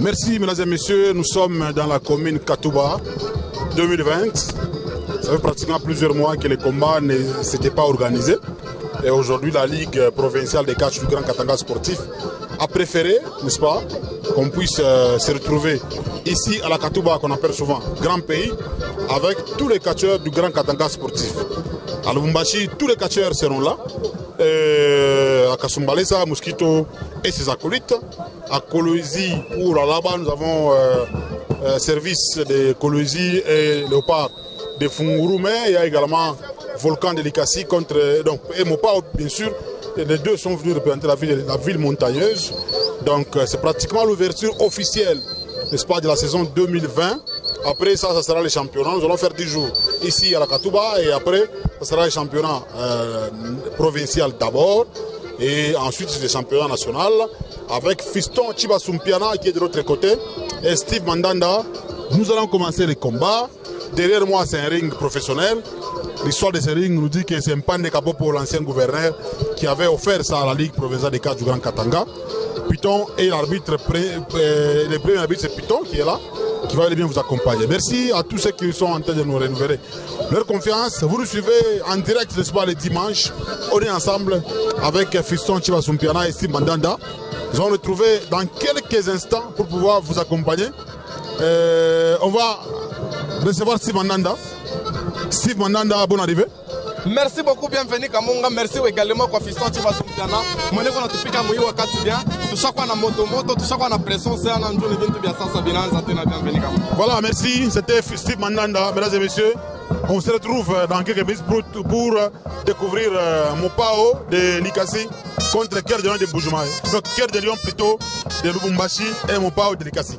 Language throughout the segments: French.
Merci, mesdames et messieurs. Nous sommes dans la commune Katouba 2020. Ça fait pratiquement plusieurs mois que les combats ne s'étaient pas organisés. Et aujourd'hui, la Ligue provinciale des catch du Grand Katanga sportif a préféré, n'est-ce pas, qu'on puisse se retrouver ici à la Katouba, qu'on appelle souvent Grand Pays, avec tous les catcheurs du Grand Katanga sportif. À Lubumbashi, tous les catcheurs seront là. À Kasumbalesa, Mosquito et ses acolytes. À Kolwezi, pour là-bas, nous avons service de Kolwezi et Léopard de Funguru, mais il y a également Volcan de Likasi contre donc, et Mopao, bien sûr. Et les deux sont venus représenter la ville montagneuse. Donc c'est pratiquement l'ouverture officielle, n'est-ce pas, de la saison 2020. Après ça, ça sera les championnats. Nous allons faire 10 jours ici à la Katouba et après, ça sera les championnats provinciaux d'abord et ensuite les championnats nationaux avec Fiston Chibasumpiana qui est de l'autre côté et Steve Mandanda. Nous allons commencer les combats. Derrière moi, c'est un ring professionnel. L'histoire de ce ring nous dit que c'est un pan de capot pour l'ancien gouverneur qui avait offert ça à la Ligue provinciale des cadres du Grand Katanga. Python et l'arbitre, le premier arbitre, c'est Python qui est là, qui va bien vous accompagner. Merci à tous ceux qui sont en train de nous renouveler leur confiance. Vous nous suivez en direct, n'est-ce pas, les dimanches. On est ensemble avec Fiston Chibasumpiana et Steve Mandanda. Nous allons nous retrouver dans quelques instants pour pouvoir vous accompagner. On va recevoir Steve Mandanda. Steve Mandanda, bonne arrivée. Merci beaucoup, bienvenue Kamunga. Merci également à Fiston Chibasumpiana. Mwenye kuna tupika muhimu wakati bien. Tushakwa na moto, tushakwa na pression, c'est un enjeu de bintu bien sasa binanza tena bienvenue Kamunga. Voilà, merci. C'était Steve Mandanda, mesdames et messieurs. On se retrouve dans quelques minutes pour découvrir Mopao de Likasi contre Cœur de Lion de Bujumaï. Donc Cœur de Lion plutôt de Lubumbashi et Mopao de Likasi.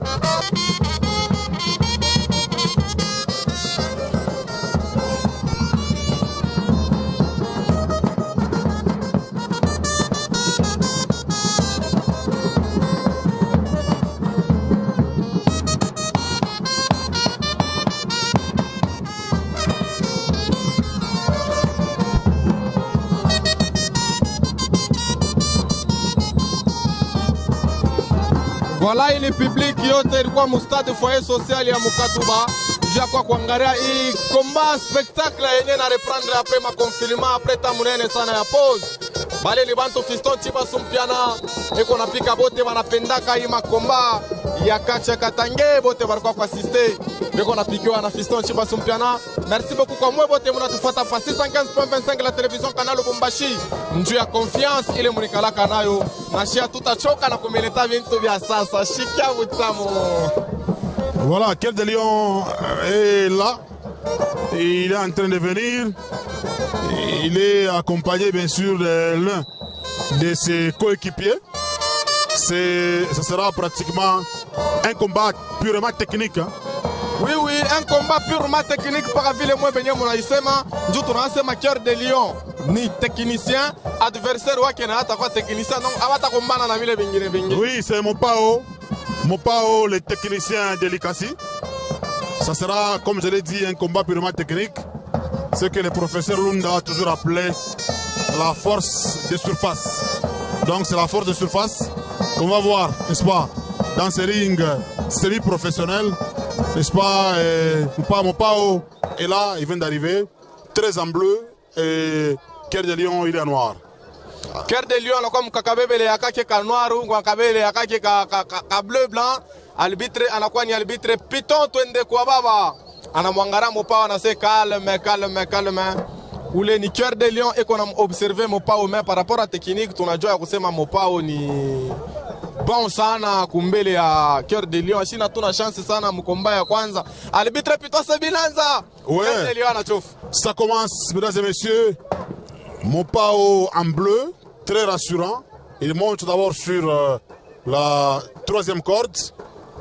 Voilà, il est public yote ilikuwa mustade foyer social ya Mukatuba. Jia kwa kuangalia hii combat spectacle yenye na reprendre après ma confinement après temps munene sana ya pause. Bale ni bantu Fiston Chibasumpiana eko napika bote wanapendaka hii makomba ya kacha Katange bote barikuwa kwa assiste. Beko napikiwa na Fiston Chibasumpiana. Merci beaucoup kwa mwe bote munatufuata pa 615.25 la télévision canal Lubumbashi. Njuu ya confiance ile munikalaka nayo. Nashia tutachoka na kumeleta bintu vya sasa. Shikia utamu. Voilà, Cœur de Lion est là. Il est en train de venir. Il est accompagné bien sûr de l'un de ses coéquipiers. Ce sera pratiquement un combat purement technique. Hein. Oui, un combat purement technique par ville moi benye munaisema ndio tunasema Cœur de Lion ni technicien, adversaire wake na hata kwa technicien donc abata kombana na vile vingine vingine. Oui, c'est Mopao, le technicien de Likasi. Ça sera, comme je l'ai dit, un combat purement technique. Ce que le professeur Lunda a toujours appelé la force de surface. Donc c'est la force de surface qu'on va voir, n'est-ce pas, dans ce ring semi-professionnel, n'est-ce pas, Mopao est là, il vient d'arriver, très en bleu, et Cœur de Lion, il est en noir. Cœur de Lion, anakuwa mkakabebele yakake ka noir ou mkakabele yakake ka bleu blanc. Arbitre anakuwa ni arbitre Python twende kwa baba. Anamwangara Mopao anase calme. Ule ni Cœur de Lion et qu'on a observé Mopao mais par rapport à technique tunajua ya kusema Mopao ni bon sana kumbele ya Cœur de Lion. Ashina tuna chance sana mkomba ya kwanza. Arbitre Python Sebilanza. Ouais. Cœur de Lion anachofu. Ça commence, mesdames et messieurs. Mopao en bleu, très rassurant. Il monte d'abord sur la troisième corde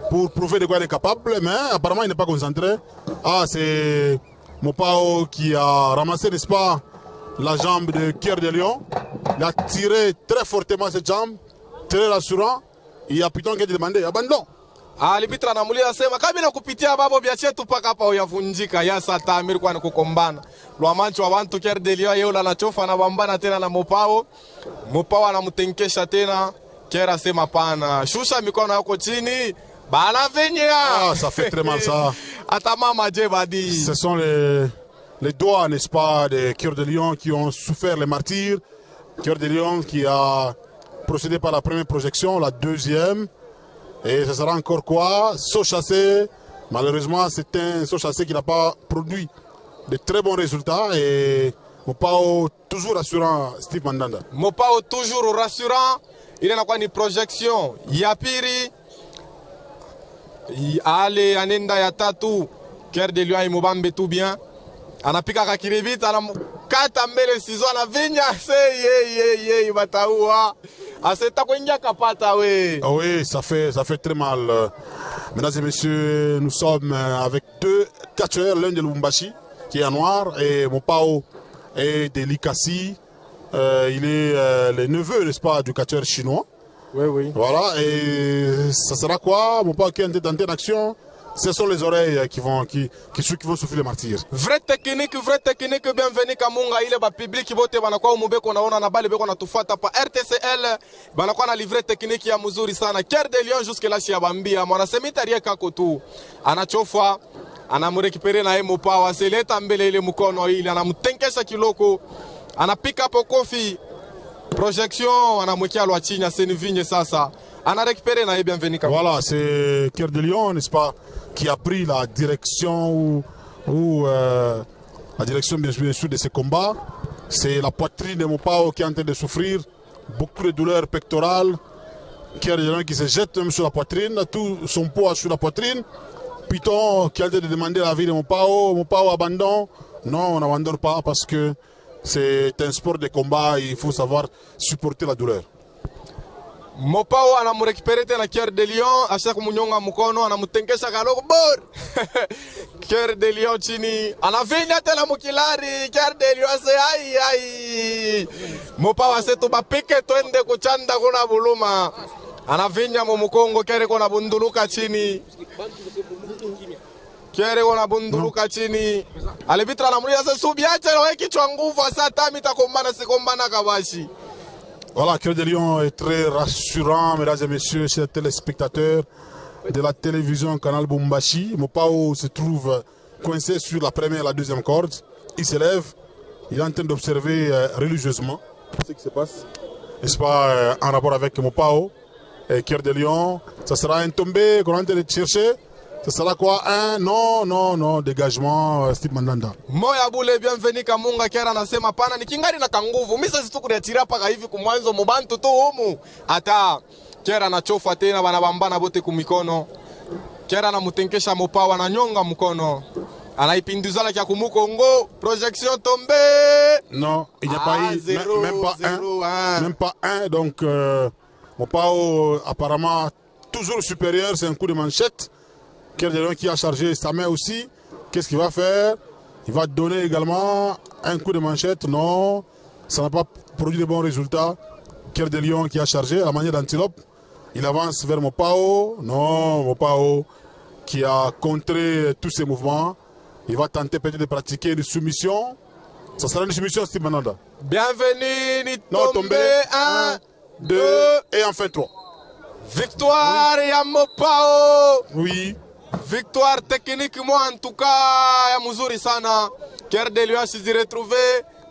pour prouver de quoi il est capable, mais apparemment il n'est pas concentré. Ah, c'est Mopao qui a ramassé, n'est-ce pas, la jambe de Cœur de Lion. Il a tiré très fortement cette jambe, très rassurant. Il y a Python qui a demandé abandon. Arbitre anamulia sema kabila kupitia babo bia chetu paka hapa uyavunjika ya sata amiri kwa kukombana lwamancho wa bantu Cœur de Lion yeye anachofa na bambana tena na Mopao anamtenkesha tena Cœur asema pana shusha mikono yako chini Ah, ça fait très mal ça. Ce sont les doigts, n'est-ce pas, des Cœurs de Lion qui ont souffert les martyrs. Cœur de Lion qui a procédé par la première projection, la deuxième. Et ce sera encore quoi? Saut chassé. Malheureusement, c'est un saut chassé qui n'a pas produit de très bons résultats. Et Mopao toujours rassurant, Steve Mandanda. Mopao toujours rassurant. Il y a une projection. Yapiri. Ale anenda ya tatu. Cœur de Lion et Mobambe tout bien. Anapika kakiribita anamkata mbele sizo anavinya se bataua aseta kuingia kapata we. Ah oui, ça fait très mal. Mesdames et messieurs, nous sommes avec deux catcheurs, l'un de Lubumbashi qui est en noir et Mopao est de Likasi. Il est le neveu, n'est-ce pas, du catcheur chinois. Oui, oui. Voilà, et ça sera quoi? Mopao qui est dans une action. Ce sont les oreilles qui vont souffler les martyrs. Vraie technique, bienvenue Kamunga, il est public qui vote banakwa umubeko naona na bale beko natufuata pa RTCL banakwa na livre technique ya mzuri sana. Cœur de Lion jusque là chez Bambia, mwana semitaria kako tu. Anachofa, anamrekipere na Mopao, aseleta mbele ile mkono ile anamtenkesha kiloko. Anapika po kofi. Projection anamwekea lwa chini asenivinye sasa. Ana récupéré na bienvenue Kamunga. Voilà, c'est Cœur de Lion, n'est-ce pas, qui a pris la direction la direction bien sûr de ces combats. C'est la poitrine de Mopao qui est en train de souffrir, beaucoup de douleurs pectorales. Cœur de Lion qui se jette même sur la poitrine, tout son poids sur la poitrine. Python qui a en train de demander la vie de Mopao. Mopao abandonne. Non, on n'abandonne pas parce que c'est un sport de combat, il faut savoir supporter la douleur. Mopao anamurekipere tena Cœur de Lion, asha kumunyonga mkono, anamutenkesha kaloko bor. Cœur de Lion chini, anavinya tena mukilari, Cœur de Lion ase ai. Mopao ase tubapike twende kuchanda kuna buluma. Anavinya mumukongo, kere kona bunduluka chini. Kere kona bunduluka chini. Alibitra anamulia se subiache na kichwa nguvu asa tamita kombana sikombana kabashi. Voilà, Cœur de Lion est très rassurant, mesdames et messieurs, chers téléspectateurs de la télévision Canal Bumbashi. Mopao se trouve coincé sur la première et la deuxième corde. Il se lève, il est en train d'observer religieusement ce qui se passe. N'est-ce pas, en rapport avec Mopao et Cœur de Lion. Ça sera un tombé qu'on est en train de chercher. Ça sera quoi? Non, dégagement, Steve Mandanda. Moya bule bienvenue Kamunga Kera anasema pana nikingari na kanguvu. Mimi sasa tukureatiria paka hivi kumwanzo mubantu tu humu. Ata Kera anachofa tena banabambana bote kumikono. Kera anamutenkesha Mopao ananyonga mkono. Anaipinduzala kia kumukongo. Projection tombée. Non, il n'y a pas eu même pas un. Donc Mopao apparemment toujours supérieur, c'est un coup de manchette. Cœur de Lion qui a chargé sa main aussi. Qu'est-ce qu'il va faire? Il va donner également un coup de manchette. Non, ça n'a pas produit de bons résultats. Cœur de Lion qui a chargé à la manière d'antilope. Il avance vers Mopao. Non, Mopao qui a contré tous ses mouvements. Il va tenter peut-être de pratiquer une soumission. Ça sera une soumission, Steve Mandanda. Bienvenue, tombé. 1, 2 et enfin 3. Victoire ya Mopao. Oui. Victoire techniquement en tout cas ya mzuri sana. Cœur de Lion s'est retrouvé.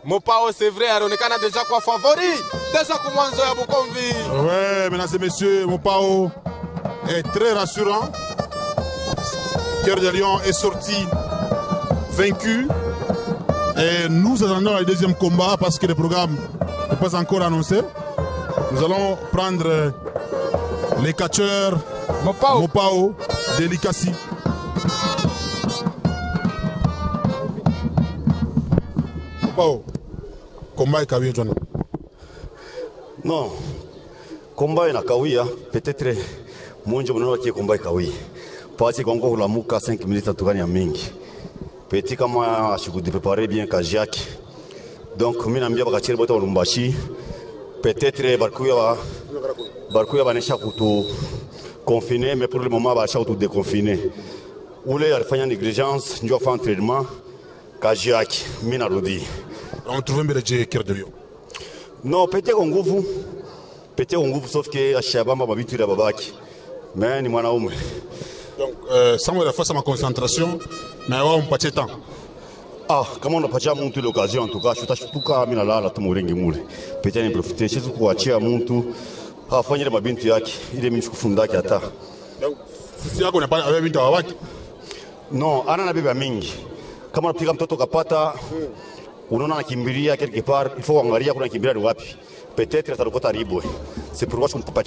Mopao c'est vrai aonekana déjà quoi favori. Déjà kumwanzo ya Bukomvi. Ouais, mesdames et messieurs, Mopao est très rassurant. Cœur de Lion est sorti vaincu. Et nous attendons le deuxième combat parce que le programme n'est pas encore annoncé. Nous allons prendre les catcheurs Mopao de Likasi. Mopao, combat est kawi John. Non, combat est kawi, peut-être monjo mnano qui combat est kawi. Parce qu'on go la muka 5 minutes à tukani ya mingi. Petit kama je vous préparer bien Kajiak. Donc mimi naambia bakachiri bote Lubumbashi. Peut-être barkuya banesha kutu confiné, mais pour le moment banesha kutu déconfiné. Ule alifanya négligence, ndio fa entraînement Kajiak mina rudi. On trouve mbele Cœur de Lion. Non, peut-être nguvu sauf que ashabamba mabitu ya babaki. Mais ni mwanaume. Donc sans la fois ma concentration mais on patie temps. Ah, kama unapatia mtu ile occasion tuka tutashtuka mimi nalala tu murengi mule. Petani profiter chezo kuachia mtu afanye mabinti yake ile mimi sikufundaki hata. Donc sisi yako unapana wewe binti wawaki? No, ana na bibi mingi. Kama unapiga mtoto kapata unaona anakimbilia quelque part, il faut angalia kuna kimbilia ni wapi. Peut-être atalokota ribwe. C'est pourquoi je ne peux pas